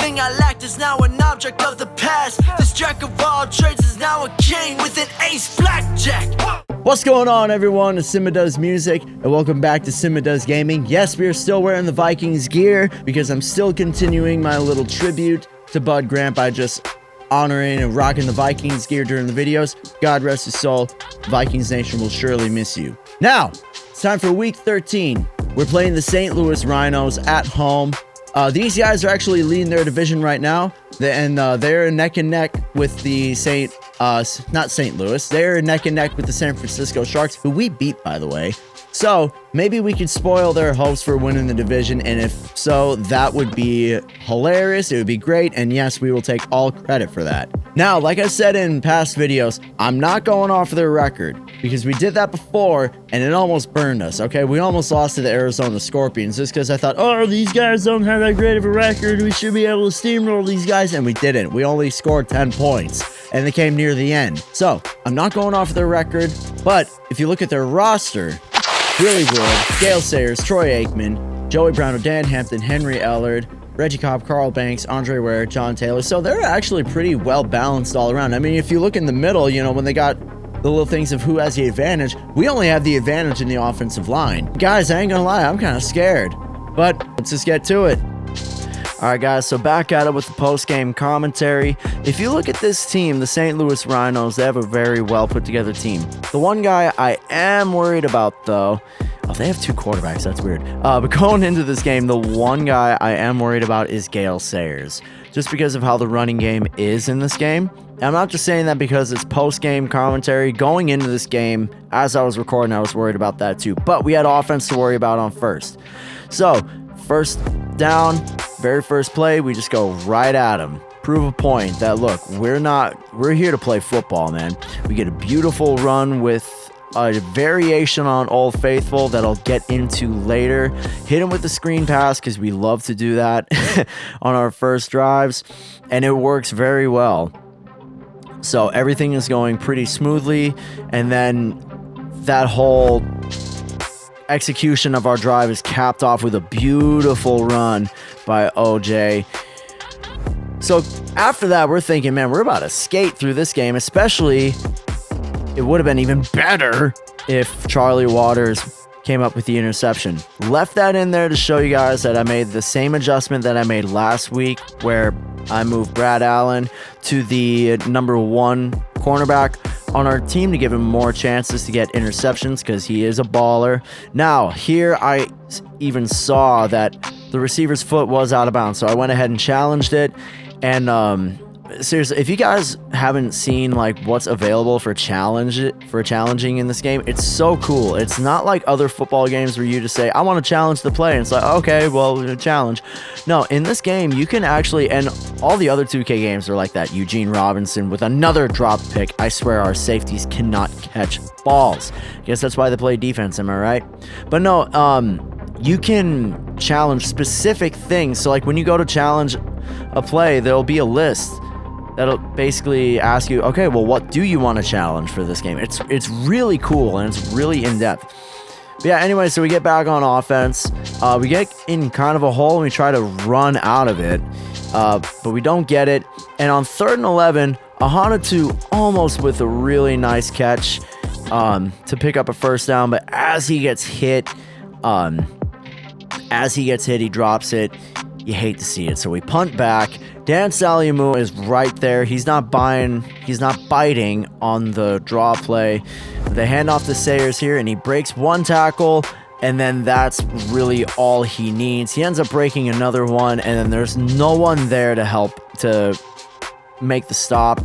Everything I lacked is now an object of the past. This jack of all trades is now a king with an ace blackjack. What's going on, everyone? It's CYMBA Does Music, and welcome back to CYMBA Does Gaming. Yes, we are still wearing the Vikings gear because I'm still continuing my little tribute to Bud Grant by just honoring and rocking the Vikings gear during the videos. God rest his soul. Vikings Nation will surely miss you. Now, it's time for week 13. We're playing the St. Louis Rhinos at home. These guys are actually leading their division right now, and they're neck and neck with the not St. Louis. They're neck and neck with the San Francisco Sharks, who we beat, by the way. So maybe we could spoil their hopes for winning the division, and if so, that would be hilarious. It would be great, and yes, we will take all credit for that. Now, like I said in past videos, I'm not going off their record because we did that before, and it almost burned us, okay? We almost lost to the Arizona Scorpions just because I thought, oh, these guys don't have that great of a record. We should be able to steamroll these guys, and we didn't. We only scored 10 points, and they came near the end. So, I'm not going off their record, but if you look at their roster, Billy Wood, Gale Sayers, Troy Aikman, Joey Brown, Dan Hampton, Henry Ellard, Reggie Cobb, Carl Banks, Andre Ware, John Taylor. So they're actually pretty well balanced all around. I mean, if you look in the middle, you know, when they got the little things of who has the advantage, we only have the advantage in the offensive line. Guys, I ain't gonna lie, I'm kind of scared. But let's just get to it. Alright guys, so back at it with the post-game commentary. If you look at this team, the St. Louis Rhinos, they have a very well put together team. The one guy I am worried about though, they have two quarterbacks, that's weird. But going into this game, the one guy I am worried about is Gale Sayers. Just because of how the running game is in this game. And I'm not just saying that because it's post-game commentary. Going into this game, as I was recording, I was worried about that too. But we had offense to worry about on first. So, first down, very first play, we just go right at him. Prove a point that, look, we're here to play football, man. We get a beautiful run with a variation on Old Faithful that I'll get into later. Hit him with the screen pass because we love to do that on our first drives, and it works very well. So everything is going pretty smoothly, and then that whole execution of our drive is capped off with a beautiful run by OJ. So after that, we're thinking, man, we're about to skate through this game, especially it would have been even better if Charlie Waters came up with the interception. Left that in there to show you guys that I made the same adjustment that I made last week, where I moved Brad Allen to the number 1 cornerback on our team to give him more chances to get interceptions because he is a baller. Now, here I even saw that the receiver's foot was out of bounds, so I went ahead and challenged it. And seriously, if you guys haven't seen like what's available for challenging in this game, it's so cool. It's not like other football games where you just say, I want to challenge the play, and it's like, okay, well, challenge. No, in this game, you can actually, and all the other 2K games are like that. Eugene Robinson with another drop pick. I swear our safeties cannot catch balls. I guess that's why they play defense, am I right? But no, you can challenge specific things. So like when you go to challenge a play, there'll be a list that'll basically ask you, okay, well, what do you want to challenge for this game? It's really cool, and it's really in-depth. But yeah, anyway, so we get back on offense. We get in kind of a hole, and we try to run out of it, but we don't get it. And on 3rd and 11, Ahana almost with a really nice catch to pick up a first down, but as he gets hit, he drops it. You hate to see it, so we punt back. Dan Saliamu is right there. He's not biting on the draw play. They hand off to Sayers here, and he breaks one tackle, and then that's really all he needs. He ends up breaking another one, and then there's no one there to help to make the stop.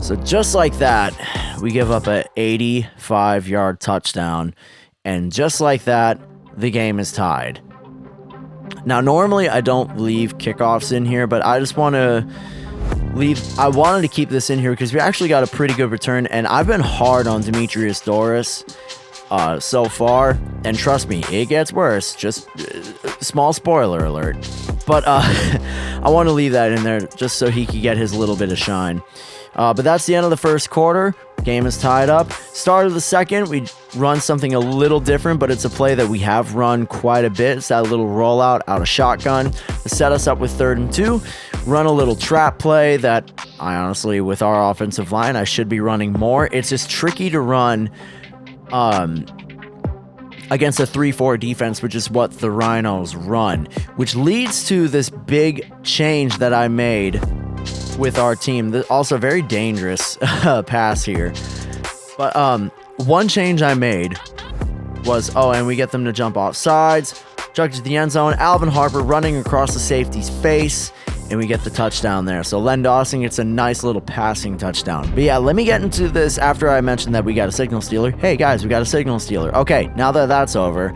So just like that, we give up an 85-yard touchdown, and just like that, the game is tied. Now, normally I don't leave kickoffs in here, but I just want to I wanted to keep this in here because we actually got a pretty good return, and I've been hard on Demetrius Doris so far, and trust me, it gets worse. Just small spoiler alert. But I want to leave that in there just so he could get his little bit of shine. But that's the end of the first quarter. Game is tied up. Start of the second, we run something a little different, but it's a play that we have run quite a bit. It's that little rollout out of shotgun to set us up with 3rd and 2. Run a little trap play that I honestly, with our offensive line, I should be running more. It's just tricky to run against a 3-4 defense, which is what the Rhinos run, which leads to this big change that I made with our team. Also very dangerous pass here. But one change I made was, and we get them to jump off sides, jug to the end zone, Alvin Harper running across the safety's face, and we get the touchdown there. So Len Dawson gets a nice little passing touchdown. But yeah, let me get into this after I mentioned that we got a signal stealer. Hey guys, we got a signal stealer. Okay, now that that's over,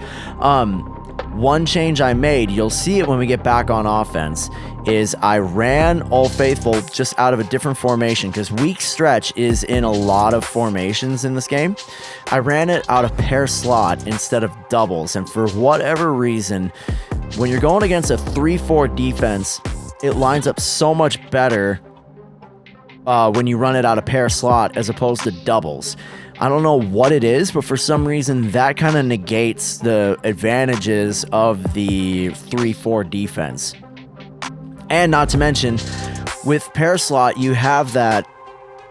one change I made, you'll see it when we get back on offense, is I ran Old Faithful just out of a different formation, because weak stretch is in a lot of formations in this game. I ran it out of pair slot instead of doubles, and for whatever reason, when you're going against a 3-4 defense, it lines up so much better when you run it out of pair slot as opposed to doubles. I don't know what it is, but for some reason that kind of negates the advantages of the 3-4 defense. And not to mention, with pair slot, you have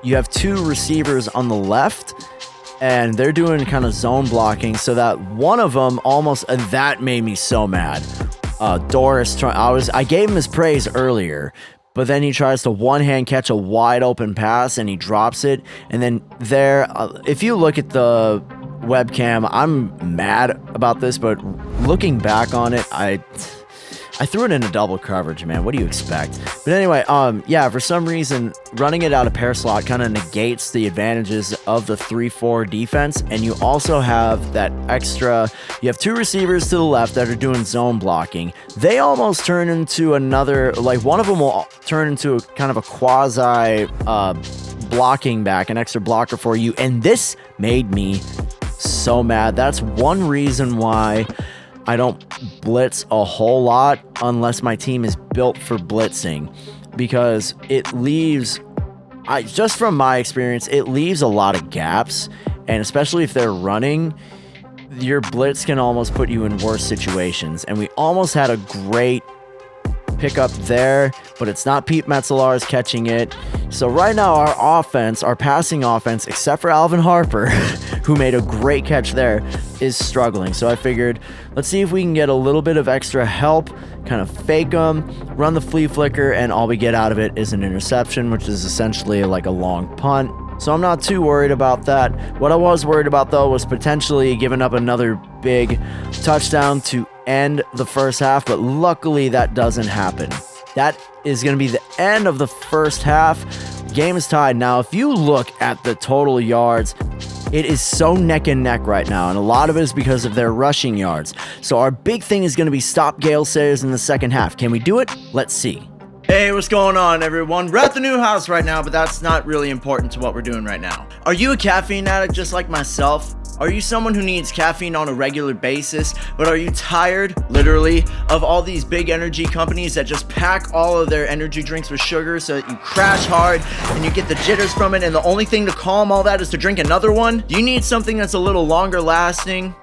2 receivers on the left, and they're doing kind of zone blocking, so that one of them almost, and that made me so mad. Doris, I gave him his praise earlier, but then he tries to one-hand catch a wide open pass and he drops it. And then there, if you look at the webcam, I'm mad about this, but looking back on it, I threw it into double coverage, man. What do you expect? But anyway, yeah, for some reason, running it out of pair slot kind of negates the advantages of the 3-4 defense. And you also have that extra, you have 2 receivers to the left that are doing zone blocking. They almost turn into another, like one of them will turn into a kind of a quasi blocking back, an extra blocker for you. And this made me so mad. That's one reason why I don't blitz a whole lot unless my team is built for blitzing, because it leaves, just from my experience, it leaves a lot of gaps, and especially if they're running, your blitz can almost put you in worse situations. And we almost had a great pickup there, but it's not Pete Metzelaars catching it. So right now our offense, our passing offense, except for Alvin Harper, who made a great catch there, is struggling. So I figured, let's see if we can get a little bit of extra help, kind of fake them, run the flea flicker, and all we get out of it is an interception, which is essentially like a long punt. So I'm not too worried about that. What I was worried about, though, was potentially giving up another big touchdown to end the first half, but luckily that doesn't happen. That is going to be the end of the first half. Game is tied. Now, if you look at the total yards, it is so neck and neck right now, and a lot of it is because of their rushing yards. So our big thing is going to be stop Gale Sayers in the second half. Can we do it? Let's see. Hey, what's going on, everyone? We're at the new house right now, but that's not really important to what we're doing right now. Are you a caffeine addict just like myself? Are you someone who needs caffeine on a regular basis, but are you tired, literally, of all these big energy companies that just pack all of their energy drinks with sugar so that you crash hard and you get the jitters from it, and the only thing to calm all that is to drink another one? Do you need something that's a little longer lasting?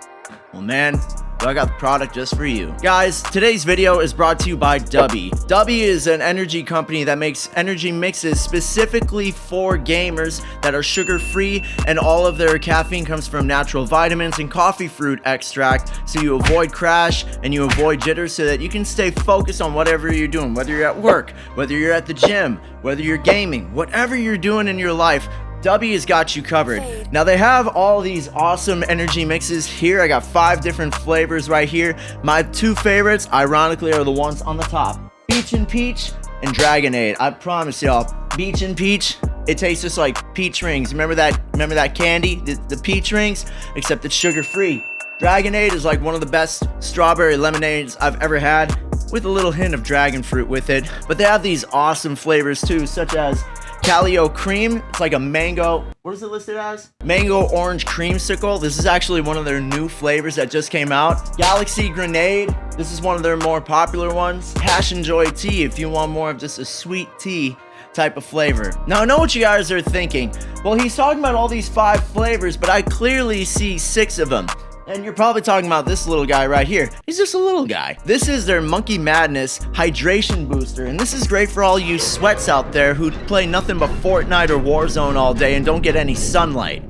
Well, man, I got the product just for you. Guys, today's video is brought to you by Dubby. Dubby is an energy company that makes energy mixes specifically for gamers that are sugar-free, and all of their caffeine comes from natural vitamins and coffee fruit extract, so you avoid crash and you avoid jitters so that you can stay focused on whatever you're doing, whether you're at work, whether you're at the gym, whether you're gaming, whatever you're doing in your life. Dubby has got you covered. Now they have all these awesome energy mixes here. I got 5 different flavors right here. My 2 favorites, ironically, are the ones on the top. Peach and Peach and Dragonade. I promise y'all, Peach and Peach, it tastes just like peach rings. Remember that candy, the peach rings, except it's sugar-free. Dragonade is like one of the best strawberry lemonades I've ever had, with a little hint of dragon fruit with it. But they have these awesome flavors too, such as Calio Cream. It's like a mango, what is it listed as? Mango orange creamsicle. This is actually one of their new flavors that just came out. Galaxy Grenade. This is one of their more popular ones. Passion Joy Tea, if you want more of just a sweet tea type of flavor. Now, I know what you guys are thinking. Well, he's talking about all these 5 flavors, but I clearly see 6 of them. And you're probably talking about this little guy right here. He's just a little guy. This is their Monkey Madness Hydration Booster, and this is great for all you sweats out there who play nothing but Fortnite or Warzone all day and don't get any sunlight.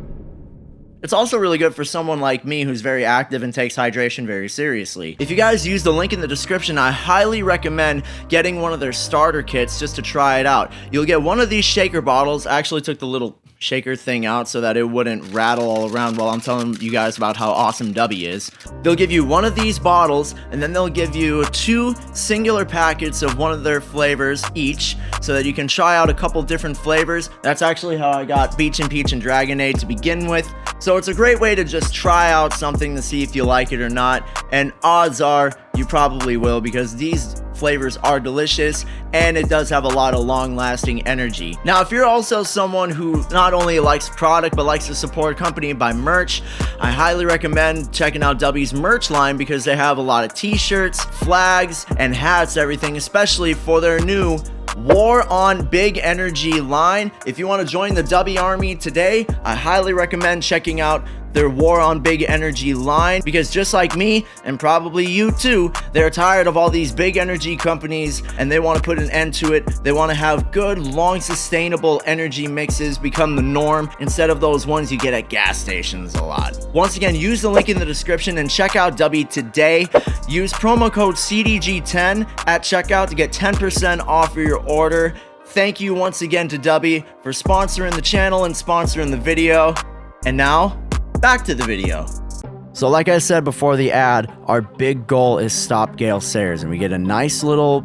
It's also really good for someone like me who's very active and takes hydration very seriously. If you guys use the link in the description, I highly recommend getting one of their starter kits just to try it out. You'll get one of these shaker bottles. I actually took the little shaker thing out so that it wouldn't rattle all around while I'm telling you guys about how awesome Dubby is. They'll give you one of these bottles, and then they'll give you 2 singular packets of one of their flavors each, so that you can try out a couple different flavors. That's actually how I got Beach and Peach and Dragonade to begin with. So it's a great way to just try out something to see if you like it or not, and odds are you probably will, because these flavors are delicious and it does have a lot of long-lasting energy. Now, if you're also someone who not only likes product but likes to support a company by merch, I highly recommend checking out Dubby's merch line, because they have a lot of t-shirts, flags, and hats, everything, especially for their new War on Big Energy line. If you want to join the Dubby Army today, I highly recommend checking out their War on Big Energy line, because just like me, and probably you too, they're tired of all these big energy companies and they want to put an end to it. They want to have good, long, sustainable energy mixes become the norm instead of those ones you get at gas stations a lot. Once again, use the link in the description and check out Dubby today. Use promo code CDG10 at checkout to get 10% off of your order. Thank you once again to Dubby for sponsoring the channel and sponsoring the video. And now, back to the video. So like I said before the ad, our big goal is stop Gale Sayers, and we get a nice little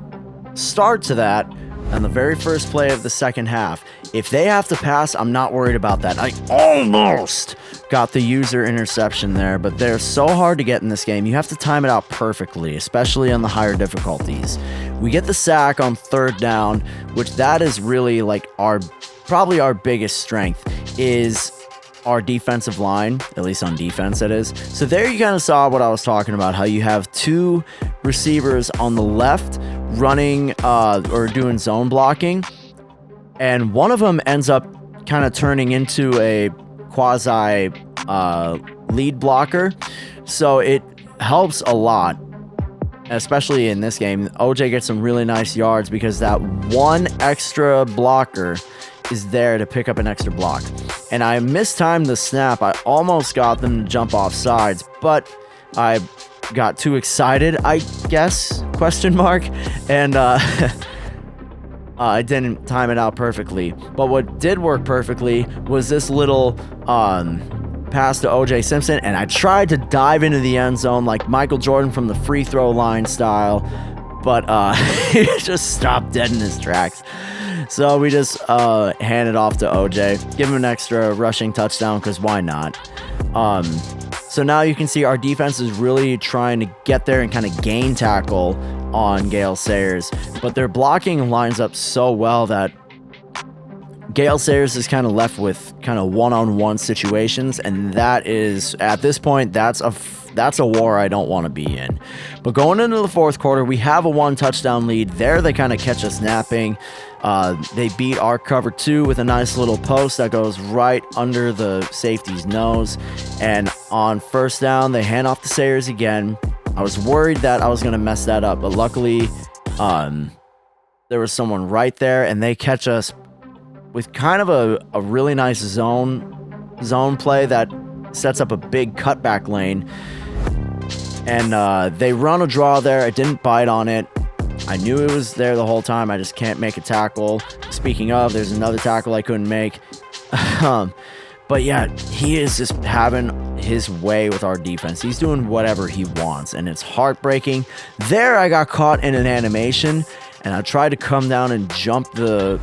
start to that on the very first play of the second half. If they have to pass, I'm not worried about that. I almost got the user interception there, but they're so hard to get in this game. You have to time it out perfectly, especially on the higher difficulties. We get the sack on 3rd down, which that is really like probably our biggest strength is our defensive line, at least on defense it is. So there you kind of saw what I was talking about, how you have 2 receivers on the left running or doing zone blocking, and one of them ends up kind of turning into a quasi lead blocker. So it helps a lot, especially in this game. OJ gets some really nice yards because that one extra blocker is there to pick up an extra block. And I mistimed the snap. I almost got them to jump off sides, but I got too excited, I guess, question mark, and I didn't time it out perfectly. But what did work perfectly was this little pass to OJ Simpson, and I tried to dive into the end zone like Michael Jordan from the free throw line style, but he just stopped dead in his tracks. So we just hand it off to OJ, give him an extra rushing touchdown, because why not? So now you can see our defense is really trying to get there and kind of gain tackle on Gale Sayers, but their blocking lines up so well that Gale Sayers is kind of left with kind of one-on-one situations, and that is, at this point, that's a war I don't want to be in. But going into the 4th quarter, we have a 1 touchdown lead. There they kind of catch us napping. They beat our cover 2 with a nice little post that goes right under the safety's nose. And on 1st down, they hand off to Sayers again. I was worried that I was going to mess that up, but luckily there was someone right there, and they catch us with kind of a really nice zone play that sets up a big cutback lane. And they run a draw there. I didn't bite on it. I knew it was there the whole time. I just can't make a tackle. Speaking of, there's another tackle I couldn't make. But yeah, he is just having his way with our defense. He's doing whatever he wants, and it's heartbreaking. There I got caught in an animation, and I tried to come down and jump to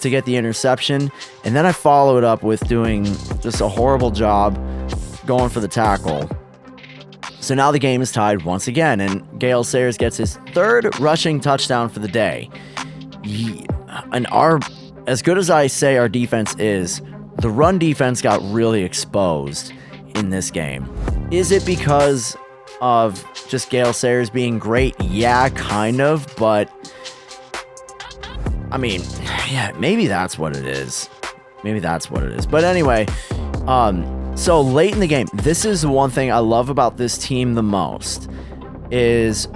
get the interception, and then I followed up with doing just a horrible job going for the tackle. So now the game is tied once again, and Gale Sayers gets his 3rd rushing touchdown for the day. And as good as I say our defense is, the run defense got really exposed in this game. Is it because of just Gale Sayers being great? Yeah, kind of, but I mean, yeah, maybe that's what it is. Maybe that's what it is. But anyway, so late in the game, this is one thing I love about this team the most, is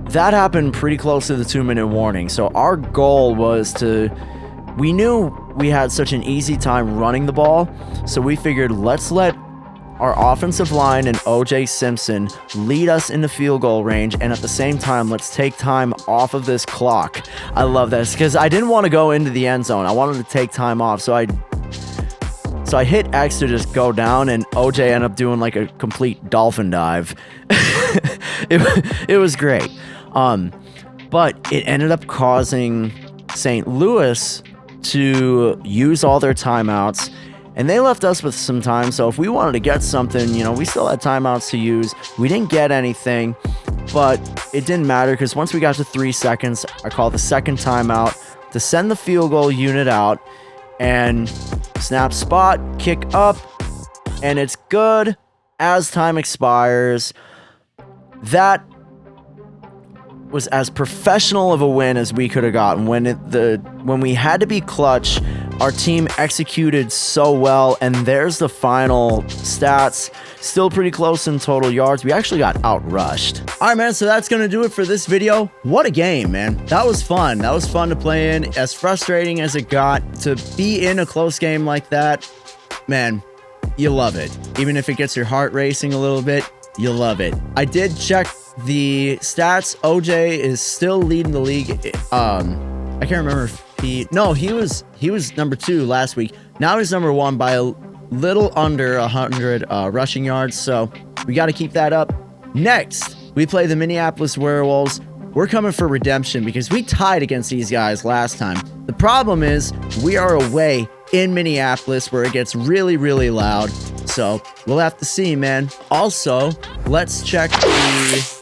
that happened pretty close to the 2-minute warning. So our goal was we knew we had such an easy time running the ball, so we figured let's let our offensive line and OJ Simpson lead us into field goal range, and at the same time, let's take time off of this clock. I love this because I didn't want to go into the end zone. I wanted to take time off, so I hit X to just go down, and OJ ended up doing like a complete dolphin dive. It was great. But it ended up causing St. Louis to use all their timeouts, and they left us with some time. So if we wanted to get something, you know, we still had timeouts to use. We didn't get anything, but it didn't matter because once we got to 3 seconds, I called the second timeout to send the field goal unit out, and snap spot, kick up, and it's good as time expires. That was as professional of a win as we could have gotten. When we had to be clutch, our team executed so well, and there's the final stats. Still pretty close in total yards. We actually got outrushed. All right, man, so that's gonna do it for this video. What a game, man. That was fun. That was fun to play in. As frustrating as it got, to be in a close game like that, man, you love it. Even if it gets your heart racing a little bit, you love it. I did check the stats. OJ is still leading the league. I can't remember if he was number 2 last week. Now he's number 1 by a little under 100 rushing yards. So we got to keep that up. Next, we play the Minneapolis Werewolves. We're coming for redemption because we tied against these guys last time. The problem is we are away in Minneapolis where it gets really, really loud. So we'll have to see, man. Also, let's check the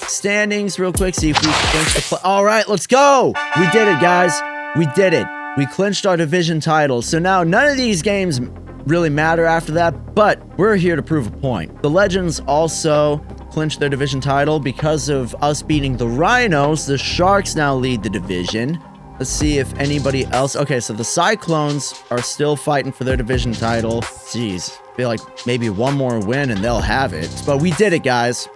standings real quick, see if we clinch the play. All right, let's go. We did it, guys. We did it. We clinched our division title. So now none of these games really matter after that, but we're here to prove a point. The Legends also clinched their division title because of us beating the Rhinos. The Sharks now lead the division. Let's see if anybody else. Okay, so the Cyclones are still fighting for their division title. Jeez, I feel like maybe one more win and they'll have it. But we did it, guys.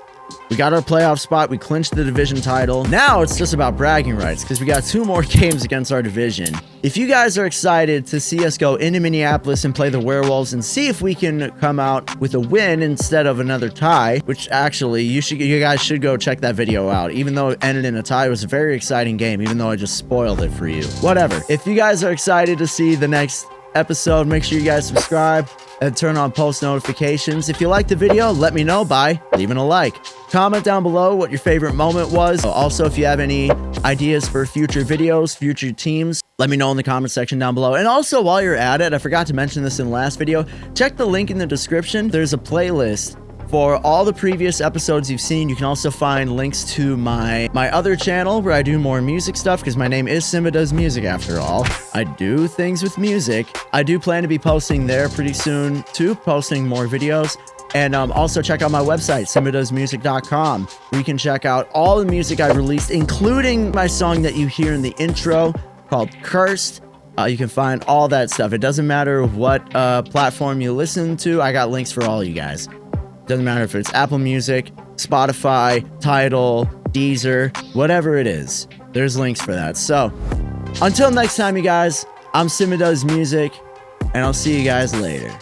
We got our playoff spot. We clinched the division title. Now it's just about bragging rights because we got 2 more games against our division. If you guys are excited to see us go into Minneapolis and play the Werewolves and see if we can come out with a win instead of another tie, which actually you guys should go check that video out. Even though it ended in a tie, it was a very exciting game, even though I just spoiled it for you. Whatever. If you guys are excited to see the next episode, make sure you guys subscribe and turn on post notifications. If you liked the video, let me know by leaving a like. Comment down below what your favorite moment was. Also, if you have any ideas for future videos, future teams, let me know in the comment section down below. And also, while you're at it, I forgot to mention this in the last video, check the link in the description. There's a playlist for all the previous episodes you've seen. You can also find links to my other channel where I do more music stuff because my name is CYMBA Does Music after all. I do things with music. I do plan to be posting there pretty soon too, posting more videos. And also check out my website, CYMBADoesMusic.com, where you can check out all the music I've released, including my song that you hear in the intro called Cursed. You can find all that stuff. It doesn't matter what platform you listen to. I got links for all you guys. Doesn't matter if it's Apple Music, Spotify, Tidal, Deezer, whatever it is. There's links for that. So, until next time, you guys, I'm CYMBA Does Music, and I'll see you guys later.